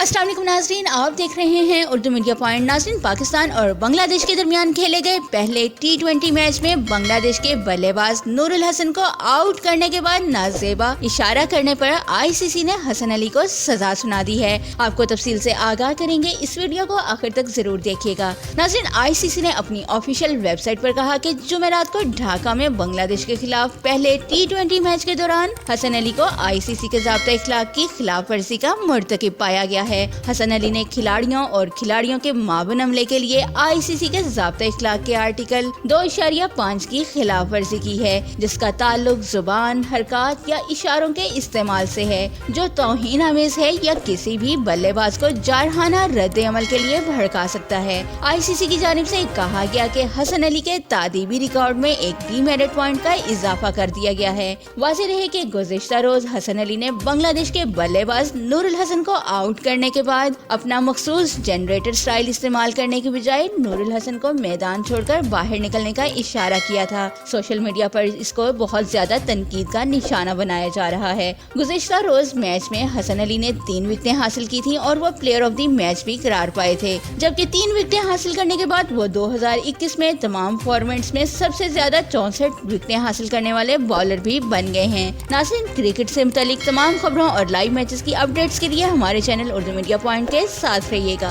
अस्सलाम वालेकुम नाज़रीन, आप देख रहे हैं उर्दू मीडिया पॉइंट। नाज़रीन, पाकिस्तान और बांग्लादेश के दरमियान खेले गए पहले T20 मैच में बांग्लादेश के बल्लेबाज नूरुल हसन को आउट करने के बाद नाजेबा इशारा करने पर ICC ने हसन अली को सजा सुना दी है। आपको तफसील से आगाह करेंगे, इस वीडियो को आखिर तक जरूर देखिएगा। नाज़रीन, ICC ने अपनी ऑफिशियल वेबसाइट पर कहा कि जुमेरात को ढाका में बांग्लादेश के खिलाफ पहले T20 मैच के दौरान हसन अली को ICC के ज़ाब्ता इखलाक की खिलाफ वर्जी का मुर्तकिब पाया गया है। हसन अली ने खिलाड़ियों और खिलाड़ियों के माबन अमले के लिए ICC के ज़ाब्ता इखलाक के आर्टिकल 2.5 की खिलाफ वर्जी की है, जिसका ताल्लुक जुबान, हरकत या इशारों के इस्तेमाल से है जो तौहीन आमेज है या किसी भी बल्लेबाज को जारहाना रद्द अमल के लिए भड़का सकता है। ICC की जानिब से कहा गया कि हसन अली के तादीबी रिकॉर्ड में एक डीमेरिट पॉइंट का इजाफा कर दिया गया है। वाज़ेह रहे कि गुज़िश्ता रोज हसन अली ने बांग्लादेश के बल्लेबाज नूरुल हसन को आउट करने के बाद अपना मखसूस जनरेटर स्टाइल इस्तेमाल करने की बजाय नूरुल हसन को मैदान छोड़कर बाहर निकलने का इशारा किया था। सोशल मीडिया पर इसको बहुत ज्यादा तनकीद का निशाना बनाया जा रहा है। गुज़िश्ता रोज मैच में हसन अली ने 3 विकेटें हासिल की थी और वो प्लेयर ऑफ द मैच भी करार पाए थे, जबकि 3 विकेटें हासिल करने के बाद वो 2021 में तमाम फॉर्मेट्स में सबसे ज्यादा 64 विकेटें हासिल करने वाले बॉलर भी बन गए हैं। नाज़रीन, क्रिकेट से मुतालिक तमाम खबरों और लाइव मैचेस की अपडेट्स के लिए हमारे चैनल उर्दू मीडिया पॉइंट के साथ रहिएगा।